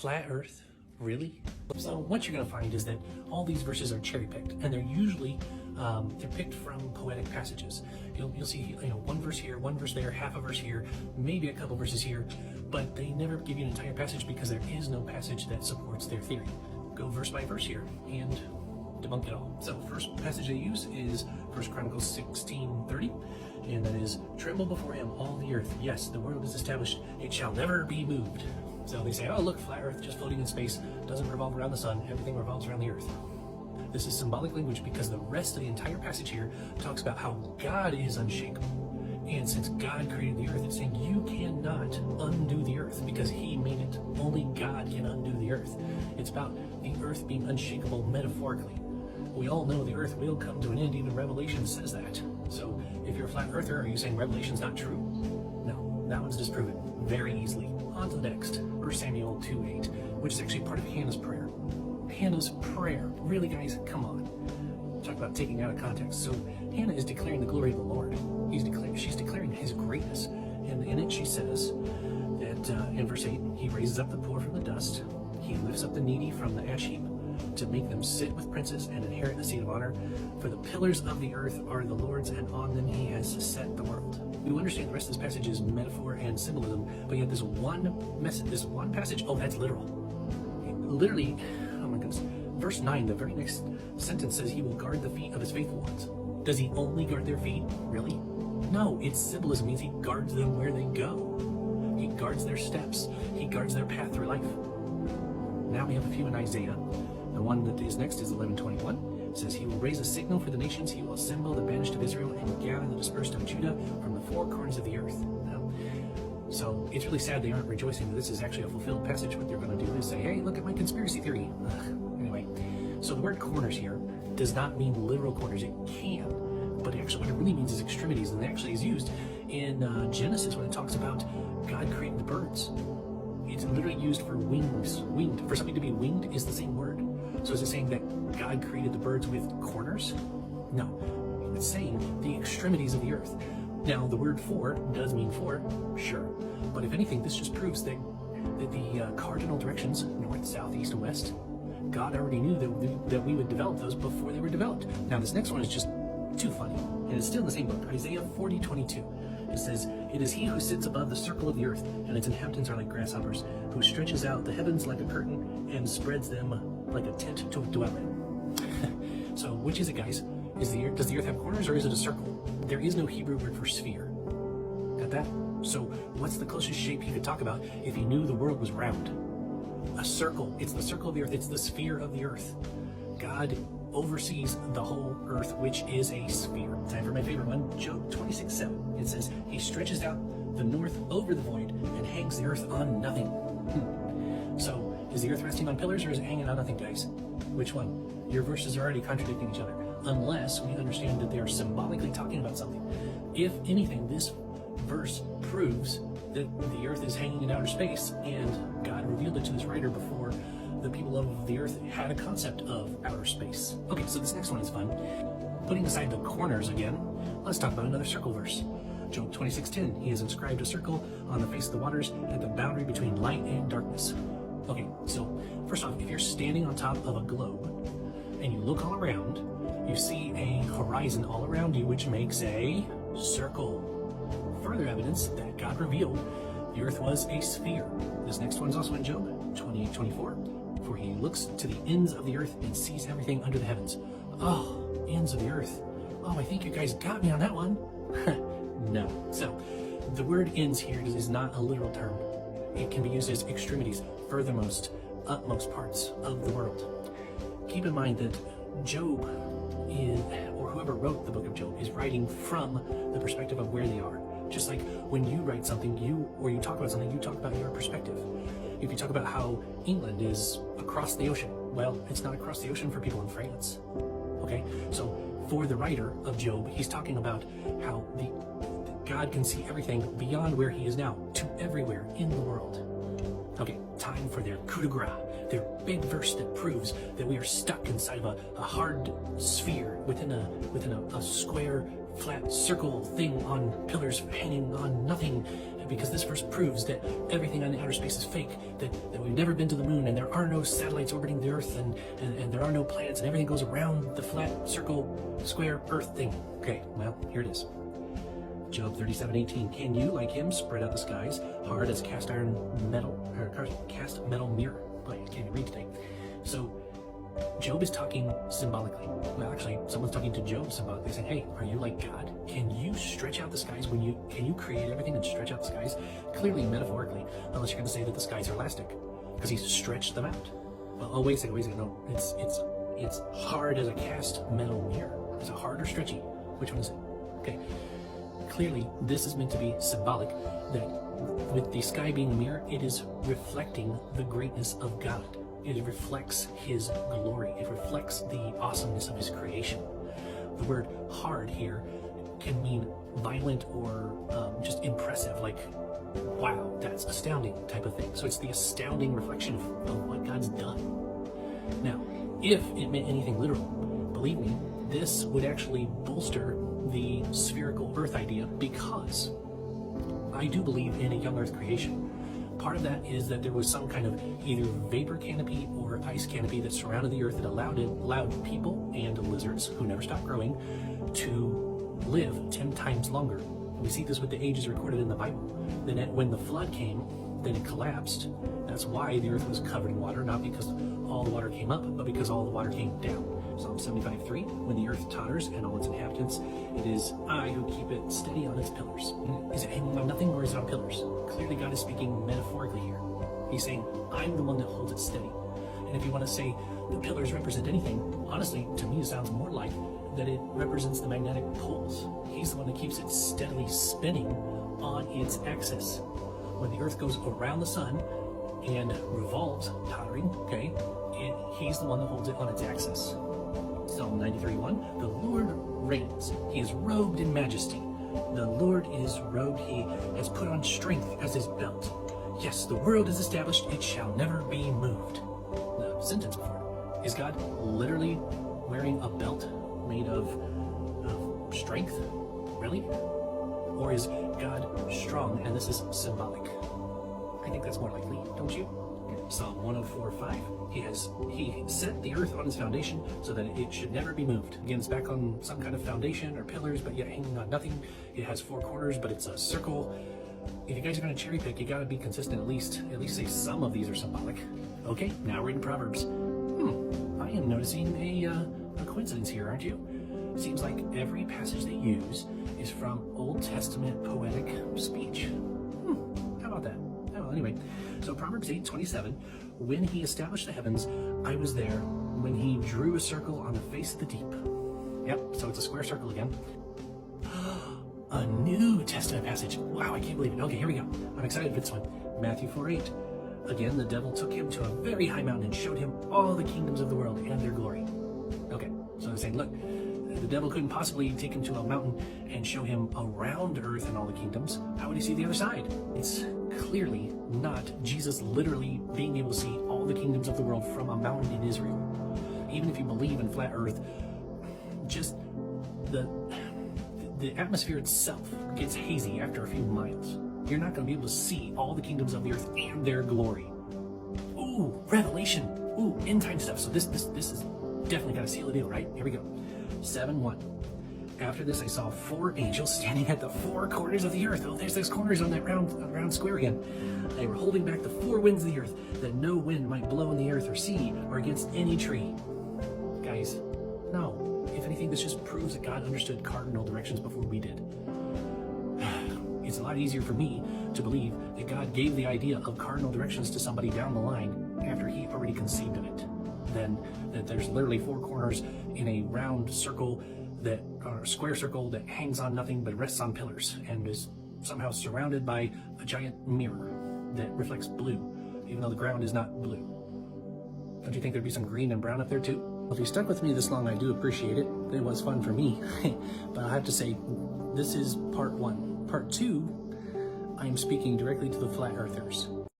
Flat Earth? Really? So what you're going to find is that all these verses are cherry-picked, and they're usually they're picked from poetic passages. You'll see, one verse here, one verse there, half a verse here, maybe a couple verses here, but they never give you an entire passage because there is no passage that supports their theory. Go verse by verse here and debunk it all. So first passage they use is 1 Chronicles 16:30, and that is, "Tremble before him, all the earth. Yes, the world is established. It shall never be moved." So they say, oh look, flat earth, just floating in space, doesn't revolve around the sun, everything revolves around the earth. This is symbolic language because the rest of the entire passage here talks about how God is unshakable. And since God created the earth, it's saying you cannot undo the earth because he made it. Only God can undo the earth. It's about the earth being unshakable metaphorically. We all know the earth will come to an end, even Revelation says that. So if you're a flat earther, are you saying Revelation's not true? No, that one's disproven very easily. On to the next, 1 Samuel 2:8, which is actually part of Hannah's prayer. Hannah's prayer. Really, guys, come on. Talk about taking out of context. So Hannah is declaring the glory of the Lord. She's declaring his greatness. And in it she says that in verse 8, he raises up the poor from the dust. He lifts up the needy from the ash heap to make them sit with princes and inherit the seat of honor. For the pillars of the earth are the Lord's, and on them he has set the world. We understand the rest of this passage is metaphor and symbolism, but yet this one passage, oh, that's literal. Literally, oh my goodness. Verse 9, the very next sentence says he will guard the feet of his faithful ones. Does he only guard their feet? Really? No, it's symbolism. It means he guards them where they go. He guards their steps. He guards their path through life. Now we have a few in Isaiah. The one that is next is 11:21. It says, he will raise a signal for the nations. He will assemble the banished of Israel and gather the dispersed of Judah from the four corners of the earth. So it's really sad they aren't rejoicing that this is actually a fulfilled passage. What they're going to do is say, hey, look at my conspiracy theory. Anyway, so the word corners here does not mean literal corners. It can, but actually what it really means is extremities, and it actually is used in Genesis when it talks about God creating the birds. It's literally used for wings. Winged. For something to be winged is the same word. So is it saying that God created the birds with corners? No. It's saying the extremities of the earth. Now, the word for does mean four, sure. But if anything, this just proves that the cardinal directions, north, south, east, and west, God already knew that we would develop those before they were developed. Now, this next one is just too funny. And it's still in the same book, Isaiah 40:22. It says, it is he who sits above the circle of the earth, and its inhabitants are like grasshoppers, who stretches out the heavens like a curtain and spreads them like a tent to dwell in. So, which is it, guys? Does the earth have corners, or is it a circle? There is no Hebrew word for sphere. Got that? So, what's the closest shape you could talk about if you knew the world was round? A circle. It's the circle of the earth. It's the sphere of the earth. God oversees the whole earth, which is a sphere. Time for my favorite one, Job 26:7. It says, he stretches out the north over the void and hangs the earth on nothing. So, is the earth resting on pillars, or is it hanging on nothing, guys? Which one? Your verses are already contradicting each other, unless we understand that they are symbolically talking about something. If anything, this verse proves that the earth is hanging in outer space, and God revealed it to this writer before the people of the earth had a concept of outer space. Okay, so this next one is fun. Putting aside the corners again, let's talk about another circle verse. Job 26:10, he has inscribed a circle on the face of the waters at the boundary between light and darkness. Okay, so first off, if you're standing on top of a globe and you look all around, you see a horizon all around you, which makes a circle. Further evidence that God revealed the earth was a sphere. This next one is also in Job 28:24. For he looks to the ends of the earth and sees everything under the heavens. Oh, ends of the earth. Oh, I think you guys got me on that one. No. So, the word ends here is not a literal term. It can be used as extremities, furthermost, utmost parts of the world. Keep in mind that Job or whoever wrote the book of Job is writing from the perspective of where they are. Just like when you write something, you talk about something, you talk about your perspective. If you talk about how England is across the ocean, well, it's not across the ocean for people in France. Okay? So for the writer of Job, he's talking about how God can see everything beyond where he is now to everywhere in the world. Okay, time for their coup de grace, their big verse that proves that we are stuck inside of a hard sphere within a square, flat circle thing on pillars hanging on nothing, because this verse proves that everything on the outer space is fake, that we've never been to the moon, and there are no satellites orbiting the Earth, and there are no planets, and everything goes around the flat, circle, square Earth thing. Okay, well, here it is. Job 37:18. Can you, like him, spread out the skies, hard as cast metal mirror? Boy, I can't even read today. So, Job is talking symbolically. Well, actually, someone's talking to Job symbolically, saying, hey, are you like God? Can you stretch out the skies can you create everything and stretch out the skies? Clearly, metaphorically, unless you're going to say that the skies are elastic, because he's stretched them out. Well, oh, wait a second, no, it's hard as a cast metal mirror. Is it hard or stretchy? Which one is it? Okay. Clearly, this is meant to be symbolic, that with the sky being a mirror, it is reflecting the greatness of God. It reflects his glory. It reflects the awesomeness of his creation. The word hard here can mean violent or just impressive, like, wow, that's astounding type of thing. So it's the astounding reflection of what God's done. Now, if it meant anything literal, believe me, this would actually bolster the spherical Earth idea, because I do believe in a young Earth creation. Part of that is that there was some kind of either vapor canopy or ice canopy that surrounded the Earth that allowed people and lizards, who never stopped growing, to live 10 times longer. We see this with the ages recorded in the Bible. Then when the flood came, then it collapsed. That's why the Earth was covered in water, not because all the water came up, but because all the water came down. Psalm 75:3, when the earth totters and all its inhabitants, it is I who keep it steady on its pillars. Is it hanging on nothing, or is it on pillars? Clearly God is speaking metaphorically here. He's saying, I'm the one that holds it steady. And if you want to say the pillars represent anything, honestly, to me it sounds more like that it represents the magnetic poles. He's the one that keeps it steadily spinning on its axis. When the earth goes around the sun and revolves, tottering, okay, he's the one that holds it on its axis. Psalm 93:1, the Lord reigns. He is robed in majesty. The Lord is robed. He has put on strength as his belt. Yes, the world is established. It shall never be moved. The sentence before. Is God literally wearing a belt made of strength? Really? Or is God strong and this is symbolic? I think that's more likely, don't you? Psalm 104:5. He set the earth on its foundation so that it should never be moved. Again, it's back on some kind of foundation or pillars, but yet hanging on nothing. It has 4 corners, but it's a circle. If you guys are going to cherry pick, you got to be consistent. At least say some of these are symbolic. Okay, now we're in Proverbs. I am noticing a coincidence here, aren't you? Seems like every passage they use is from Old Testament poetic speech. How about that? Anyway, so Proverbs 8:27, when he established the heavens, I was there. When he drew a circle on the face of the deep. Yep, so it's a square circle again. A New Testament passage. Wow, I can't believe it. Okay, here we go. I'm excited for this one. Matthew 4:8. Again, the devil took him to a very high mountain and showed him all the kingdoms of the world and their glory. Okay, so they're saying, look, the devil couldn't possibly take him to a mountain and show him around earth and all the kingdoms. How would he see the other side? It's clearly not Jesus literally being able to see all the kingdoms of the world from a mountain in Israel. Even if you believe in flat earth, just the atmosphere itself gets hazy after a few miles. You're not going to be able to see all the kingdoms of the earth and their glory. Ooh, Revelation. Ooh, end time stuff. So this is definitely got to seal the deal, right? Here we go. 7:1. After this, I saw 4 angels standing at the 4 corners of the earth. Oh, there's those corners on that round square again. They were holding back the 4 winds of the earth, that no wind might blow in the earth or sea or against any tree. Guys, no. If anything, this just proves that God understood cardinal directions before we did. It's a lot easier for me to believe that God gave the idea of cardinal directions to somebody down the line after he already conceived of it, than that there's literally 4 corners in a round circle or a square circle that hangs on nothing but rests on pillars and is somehow surrounded by a giant mirror that reflects blue, even though the ground is not blue. Don't you think there'd be some green and brown up there too? Well, if you stuck with me this long, I do appreciate it. It was fun for me. But I have to say, this is part 1. Part 2, I'm speaking directly to the flat earthers.